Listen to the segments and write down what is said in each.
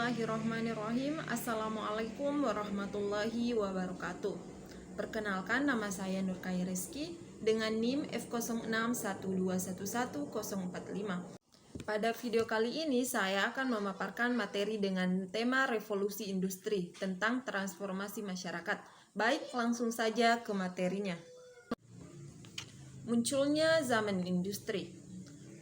Bismillahirrahmanirrahim. Assalamualaikum warahmatullahi wabarakatuh. Perkenalkan, nama saya Nurkai Rizky dengan NIM F0612111045. Pada video kali ini saya akan memaparkan materi dengan tema revolusi industri tentang transformasi masyarakat. Baik, langsung saja ke materinya. Munculnya zaman industri.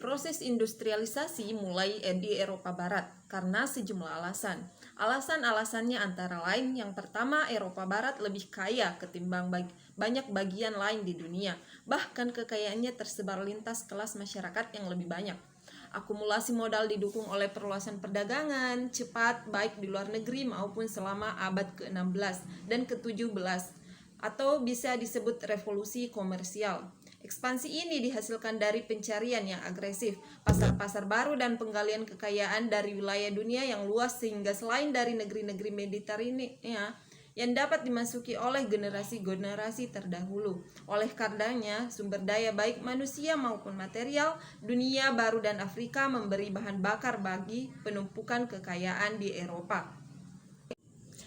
Proses industrialisasi mulai di Eropa Barat karena sejumlah alasan. Alasan-alasannya antara lain, yang pertama, Eropa Barat lebih kaya ketimbang banyak bagian lain di dunia. Bahkan kekayaannya tersebar lintas kelas masyarakat yang lebih banyak. Akumulasi modal didukung oleh perluasan perdagangan cepat baik di luar negeri maupun selama abad ke-16 dan ke-17, atau bisa disebut revolusi komersial. Ekspansi ini dihasilkan dari pencarian yang agresif, pasar-pasar baru, dan penggalian kekayaan dari wilayah dunia yang luas, sehingga selain dari negeri-negeri Mediterania yang dapat dimasuki oleh generasi-generasi terdahulu. Oleh karenanya, sumber daya baik manusia maupun material, dunia baru dan Afrika memberi bahan bakar bagi penumpukan kekayaan di Eropa.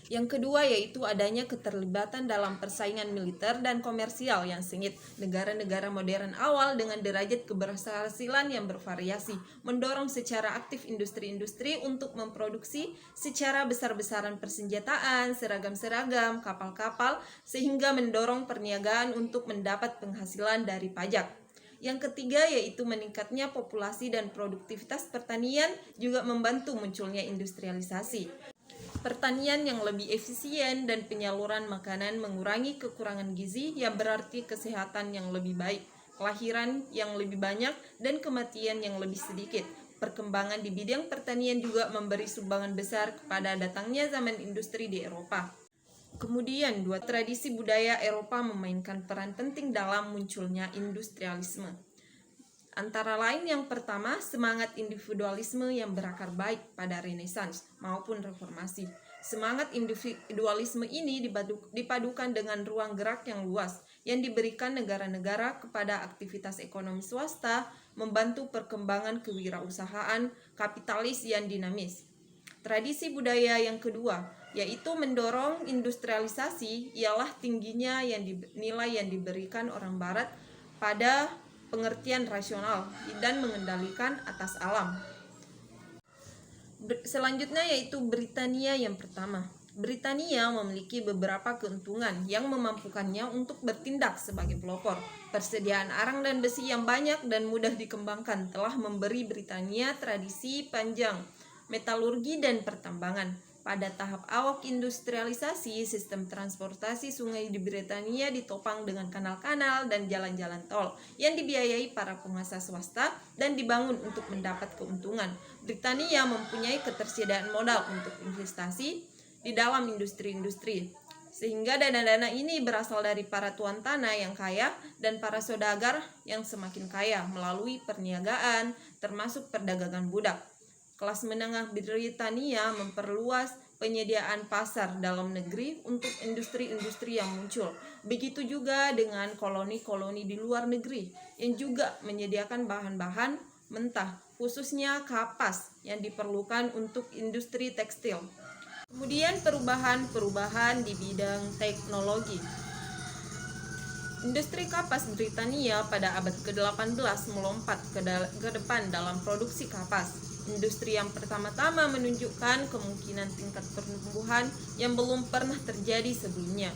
Yang kedua yaitu adanya keterlibatan dalam persaingan militer dan komersial yang sengit. Negara-negara modern awal dengan derajat keberhasilan yang bervariasi mendorong secara aktif industri-industri untuk memproduksi secara besar-besaran persenjataan, seragam-seragam, kapal-kapal, sehingga mendorong perniagaan untuk mendapat penghasilan dari pajak. Yang ketiga yaitu meningkatnya populasi dan produktivitas pertanian juga membantu munculnya industrialisasi. Pertanian yang lebih efisien dan penyaluran makanan mengurangi kekurangan gizi, yang berarti kesehatan yang lebih baik, kelahiran yang lebih banyak, dan kematian yang lebih sedikit. Perkembangan di bidang pertanian juga memberi sumbangan besar kepada datangnya zaman industri di Eropa. Kemudian, dua tradisi budaya Eropa memainkan peran penting dalam munculnya industrialisme. Antara lain, yang pertama, semangat individualisme yang berakar baik pada Renaissance maupun Reformasi. Semangat individualisme ini dipadukan dengan ruang gerak yang luas yang diberikan negara-negara kepada aktivitas ekonomi swasta, membantu perkembangan kewirausahaan kapitalis yang dinamis. Tradisi budaya yang kedua, yaitu mendorong industrialisasi, ialah tingginya nilai yang diberikan orang Barat pada pengertian rasional dan mengendalikan atas alam. Selanjutnya yaitu Britania yang pertama. Britania memiliki beberapa keuntungan yang memampukannya untuk bertindak sebagai pelopor. Persediaan arang dan besi yang banyak dan mudah dikembangkan telah memberi Britania tradisi panjang metalurgi dan pertambangan. Pada tahap awal industrialisasi, sistem transportasi sungai di Britania ditopang dengan kanal-kanal dan jalan-jalan tol yang dibiayai para penguasa swasta dan dibangun untuk mendapat keuntungan. Britania mempunyai ketersediaan modal untuk investasi di dalam industri-industri, sehingga dana-dana ini berasal dari para tuan tanah yang kaya dan para saudagar yang semakin kaya melalui perniagaan, termasuk perdagangan budak. Kelas menengah Britania memperluas penyediaan pasar dalam negeri untuk industri-industri yang muncul. Begitu juga dengan koloni-koloni di luar negeri yang juga menyediakan bahan-bahan mentah, khususnya kapas yang diperlukan untuk industri tekstil. Kemudian perubahan-perubahan di bidang teknologi. Industri kapas Britania pada abad ke-18 melompat ke depan dalam produksi kapas. Industri yang pertama-tama menunjukkan kemungkinan tingkat pertumbuhan yang belum pernah terjadi sebelumnya.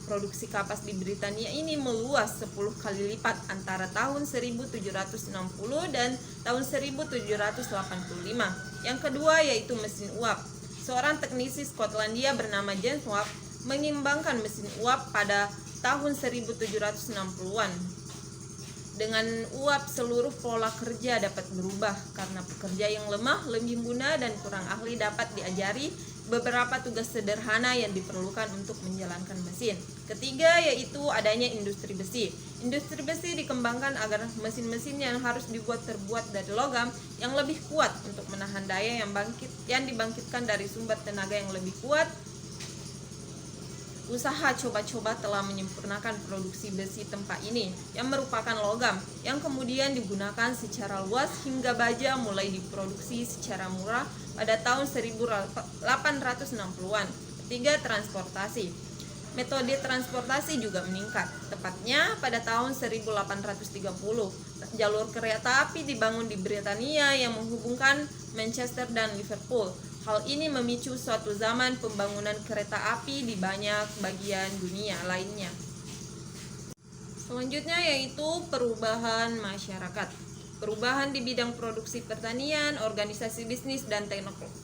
Produksi kapas di Britania ini meluas 10 kali lipat antara tahun 1760 dan tahun 1785. Yang kedua yaitu mesin uap. Seorang teknisi Skotlandia bernama James Watt mengembangkan mesin uap pada tahun 1760-an. Dengan uap, seluruh pola kerja dapat berubah karena pekerja yang lemah, lembuna, dan kurang ahli dapat diajari beberapa tugas sederhana yang diperlukan untuk menjalankan mesin. Ketiga yaitu adanya industri besi. Industri besi dikembangkan agar mesin-mesin yang harus terbuat dari logam yang lebih kuat untuk menahan daya yang dibangkitkan dari sumber tenaga yang lebih kuat Usaha coba-coba telah menyempurnakan produksi besi tempa ini yang merupakan logam yang kemudian digunakan secara luas hingga baja mulai diproduksi secara murah pada tahun 1860-an. Ketiga, transportasi. Metode transportasi juga meningkat. Tepatnya pada tahun 1830, jalur kereta api dibangun di Britania yang menghubungkan Manchester dan Liverpool. Hal ini memicu suatu zaman pembangunan kereta api di banyak bagian dunia lainnya. Selanjutnya yaitu perubahan masyarakat. Perubahan di bidang produksi pertanian, organisasi bisnis, dan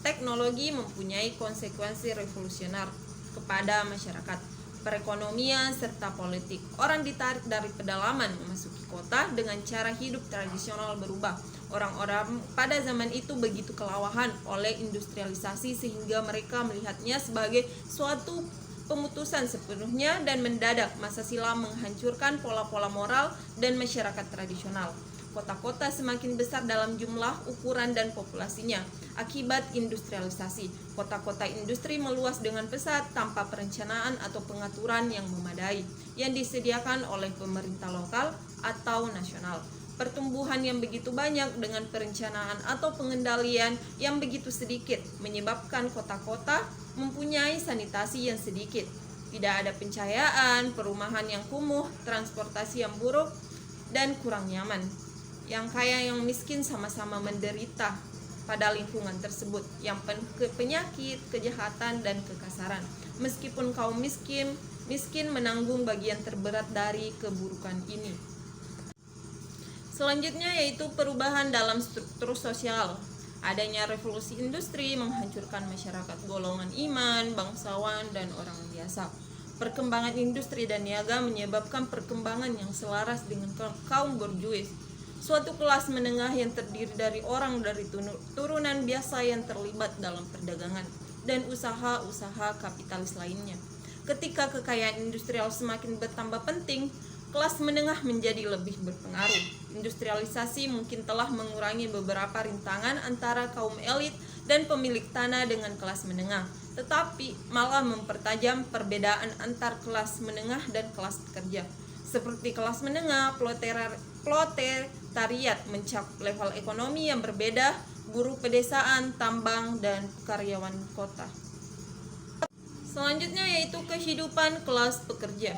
teknologi mempunyai konsekuensi revolusioner kepada masyarakat, perekonomian, serta politik. Orang ditarik dari pedalaman memasuki kota dengan cara hidup tradisional berubah. Orang-orang pada zaman itu begitu kelelahan oleh industrialisasi sehingga mereka melihatnya sebagai suatu pemutusan sepenuhnya dan mendadak masa silam menghancurkan pola-pola moral dan masyarakat tradisional. Kota-kota semakin besar dalam jumlah, ukuran, dan populasinya akibat industrialisasi. Kota-kota industri meluas dengan pesat tanpa perencanaan atau pengaturan yang memadai yang disediakan oleh pemerintah lokal atau nasional. Pertumbuhan yang begitu banyak dengan perencanaan atau pengendalian yang begitu sedikit menyebabkan kota-kota mempunyai sanitasi yang sedikit. Tidak ada pencahayaan, perumahan yang kumuh, transportasi yang buruk, dan kurang nyaman. Yang kaya yang miskin sama-sama menderita pada lingkungan tersebut yang penuh penyakit, kejahatan, dan kekasaran. Meskipun kaum miskin menanggung bagian terberat dari keburukan ini. Selanjutnya yaitu perubahan dalam struktur sosial. Adanya revolusi industri menghancurkan masyarakat golongan iman, bangsawan, dan orang biasa. Perkembangan industri dan niaga menyebabkan perkembangan yang selaras dengan kaum borjuis, suatu kelas menengah yang terdiri dari orang dari turunan biasa yang terlibat dalam perdagangan dan usaha-usaha kapitalis lainnya. Ketika kekayaan industrial semakin bertambah penting, kelas menengah menjadi lebih berpengaruh. Industrialisasi mungkin telah mengurangi beberapa rintangan antara kaum elit dan pemilik tanah dengan kelas menengah, tetapi malah mempertajam perbedaan antar kelas menengah dan kelas pekerja. Seperti kelas menengah, proletariat mencakup level ekonomi yang berbeda, buruh pedesaan, tambang, dan karyawan kota. Selanjutnya yaitu kehidupan kelas pekerja.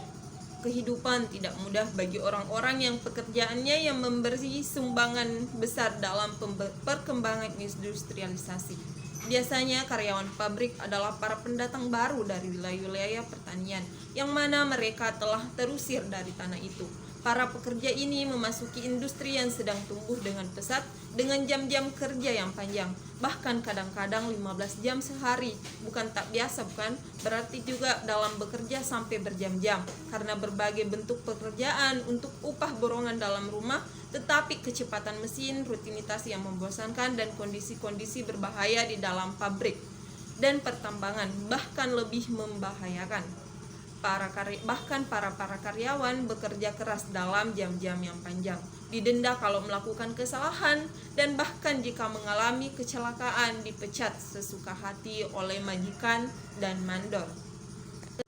Kehidupan tidak mudah bagi orang-orang yang pekerjaannya yang memberi sumbangan besar dalam perkembangan industrialisasi. Biasanya karyawan pabrik adalah para pendatang baru dari wilayah-wilayah pertanian yang mana mereka telah terusir dari tanah itu. Para pekerja ini memasuki industri yang sedang tumbuh dengan pesat dengan jam-jam kerja yang panjang, bahkan kadang-kadang 15 jam sehari. Bukan tak biasa bukan? Berarti juga dalam bekerja sampai berjam-jam karena berbagai bentuk pekerjaan untuk upah borongan dalam rumah, tetapi kecepatan mesin, rutinitas yang membosankan, dan kondisi-kondisi berbahaya di dalam pabrik dan pertambangan bahkan lebih membahayakan. Bahkan para karyawan bekerja keras dalam jam-jam yang panjang, didenda kalau melakukan kesalahan, dan bahkan jika mengalami kecelakaan dipecat sesuka hati oleh majikan dan mandor.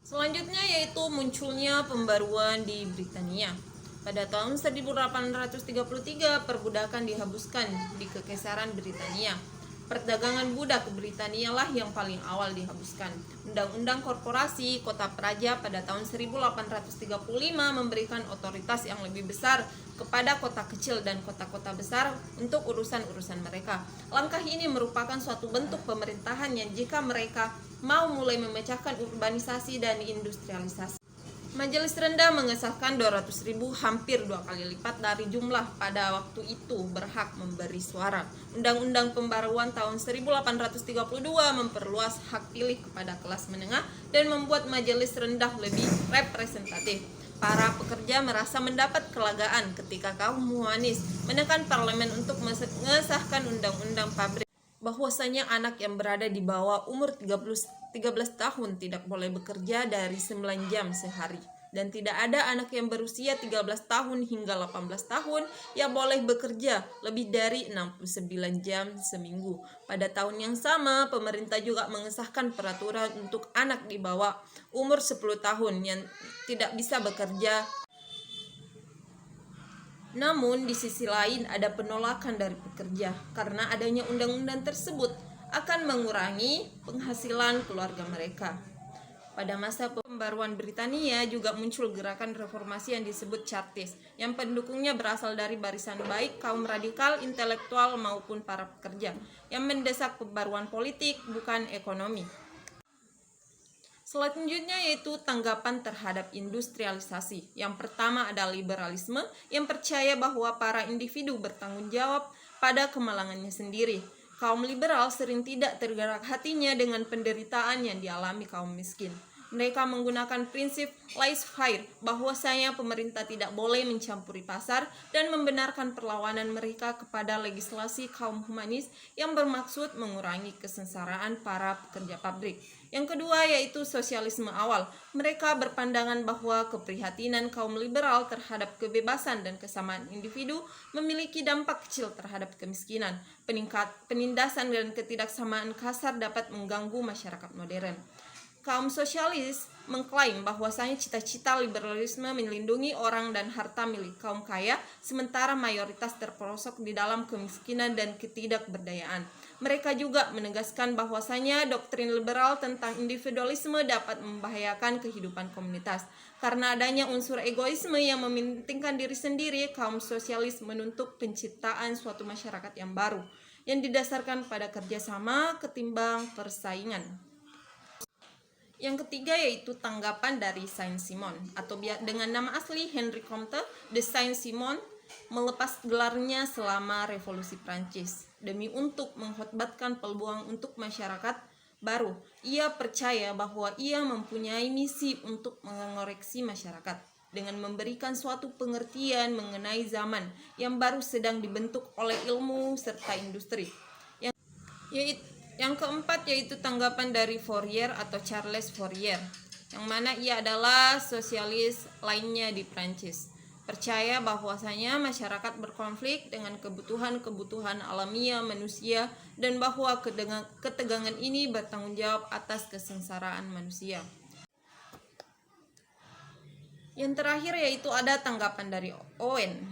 Selanjutnya yaitu munculnya pembaruan di Britania. Pada tahun 1833 perbudakan dihapuskan di Kekaisaran Britania. Perdagangan budak ke Britania lah yang paling awal dihapuskan. Undang-undang korporasi kota praja pada tahun 1835 memberikan otoritas yang lebih besar kepada kota kecil dan kota-kota besar untuk urusan-urusan mereka. Langkah ini merupakan suatu bentuk pemerintahan yang jika mereka mau mulai memecahkan urbanisasi dan industrialisasi. Majelis Rendah mengesahkan 200.000, hampir 2 kali lipat dari jumlah pada waktu itu berhak memberi suara. Undang-undang pembaruan tahun 1832 memperluas hak pilih kepada kelas menengah dan membuat Majelis Rendah lebih representatif. Para pekerja merasa mendapat kelegaan ketika kaum humanis menekan parlemen untuk mengesahkan undang-undang pabrik, bahwasanya anak yang berada di bawah umur 13 tahun tidak boleh bekerja dari 9 jam sehari. dan tidak ada anak yang berusia 13 tahun hingga 18 tahun yang boleh bekerja lebih dari 69 jam seminggu. Pada tahun yang sama, pemerintah juga mengesahkan peraturan untuk anak di bawah umur 10 tahun yang tidak bisa bekerja. Namun, di sisi lain ada penolakan dari pekerja karena adanya undang-undang tersebut akan mengurangi penghasilan keluarga mereka. Pada masa pembaruan Britania juga muncul gerakan reformasi yang disebut Chartist, yang pendukungnya berasal dari barisan baik kaum radikal, intelektual maupun para pekerja, yang mendesak pembaruan politik bukan ekonomi. Selanjutnya yaitu tanggapan terhadap industrialisasi. Yang pertama adalah liberalisme yang percaya bahwa para individu bertanggung jawab pada kemalangannya sendiri. Kaum liberal sering tidak tergerak hatinya dengan penderitaan yang dialami kaum miskin. Mereka menggunakan prinsip laissez-faire, bahwasanya pemerintah tidak boleh mencampuri pasar dan membenarkan perlawanan mereka kepada legislasi kaum humanis yang bermaksud mengurangi kesengsaraan para pekerja pabrik. Yang kedua yaitu sosialisme awal. Mereka berpandangan bahwa keprihatinan kaum liberal terhadap kebebasan dan kesamaan individu memiliki dampak kecil terhadap kemiskinan. Penindasan dan ketidaksamaan kasar dapat mengganggu masyarakat modern. Kaum sosialis mengklaim bahwasanya cita-cita liberalisme melindungi orang dan harta milik kaum kaya, sementara mayoritas terperosok di dalam kemiskinan dan ketidakberdayaan. Mereka juga menegaskan bahwasanya doktrin liberal tentang individualisme dapat membahayakan kehidupan komunitas. Karena adanya unsur egoisme yang mementingkan diri sendiri, kaum sosialis menuntut penciptaan suatu masyarakat yang baru, yang didasarkan pada kerjasama ketimbang persaingan. Yang ketiga yaitu tanggapan dari Saint-Simon atau dengan nama asli Henri Comte de Saint-Simon melepas gelarnya selama Revolusi Prancis demi untuk mengkhotbatkan peluang untuk masyarakat baru. Ia percaya bahwa ia mempunyai misi untuk mengoreksi masyarakat dengan memberikan suatu pengertian mengenai zaman yang baru sedang dibentuk oleh ilmu serta industri. Yang keempat yaitu tanggapan dari Fourier atau Charles Fourier, yang mana ia adalah sosialis lainnya di Prancis. Percaya bahwasanya masyarakat berkonflik dengan kebutuhan-kebutuhan alamiah manusia dan bahwa ketegangan ini bertanggung jawab atas kesengsaraan manusia. Yang terakhir yaitu ada tanggapan dari Owen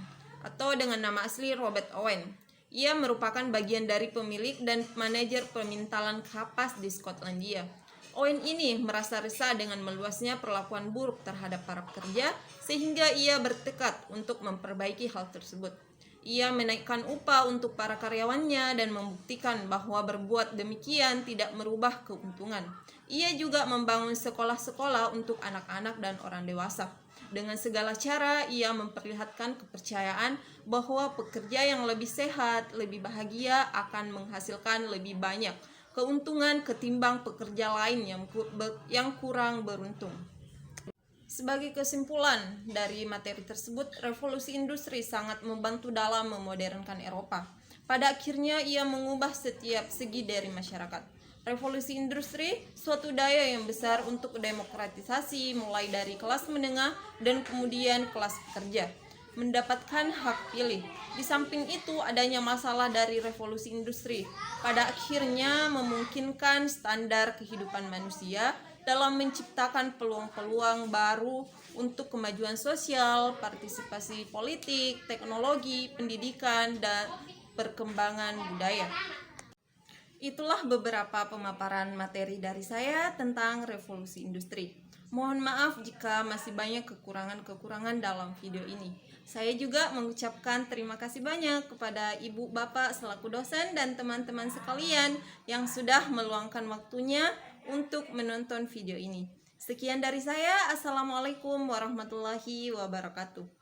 atau dengan nama asli Robert Owen. Ia merupakan bagian dari pemilik dan manajer pemintalan kapas di Skotlandia. Owen ini merasa resah dengan meluasnya perlakuan buruk terhadap para pekerja, sehingga ia bertekad untuk memperbaiki hal tersebut. Ia menaikkan upah untuk para karyawannya dan membuktikan bahwa berbuat demikian tidak merubah keuntungan. Ia juga membangun sekolah-sekolah untuk anak-anak dan orang dewasa. Dengan segala cara, ia memperlihatkan kepercayaan bahwa pekerja yang lebih sehat, lebih bahagia akan menghasilkan lebih banyak keuntungan ketimbang pekerja lain yang kurang beruntung. Sebagai kesimpulan dari materi tersebut, revolusi industri sangat membantu dalam memodernkan Eropa. Pada akhirnya, ia mengubah setiap segi dari masyarakat. Revolusi industri suatu daya yang besar untuk demokratisasi mulai dari kelas menengah dan kemudian kelas pekerja mendapatkan hak pilih. Di samping itu adanya masalah dari revolusi industri pada akhirnya memungkinkan standar kehidupan manusia dalam menciptakan peluang-peluang baru untuk kemajuan sosial, partisipasi politik, teknologi, pendidikan, dan perkembangan budaya. Itulah beberapa pemaparan materi dari saya tentang revolusi industri. Mohon maaf jika masih banyak kekurangan-kekurangan dalam video ini. Saya juga mengucapkan terima kasih banyak kepada Ibu Bapak selaku dosen dan teman-teman sekalian yang sudah meluangkan waktunya untuk menonton video ini. Sekian dari saya. Assalamualaikum warahmatullahi wabarakatuh.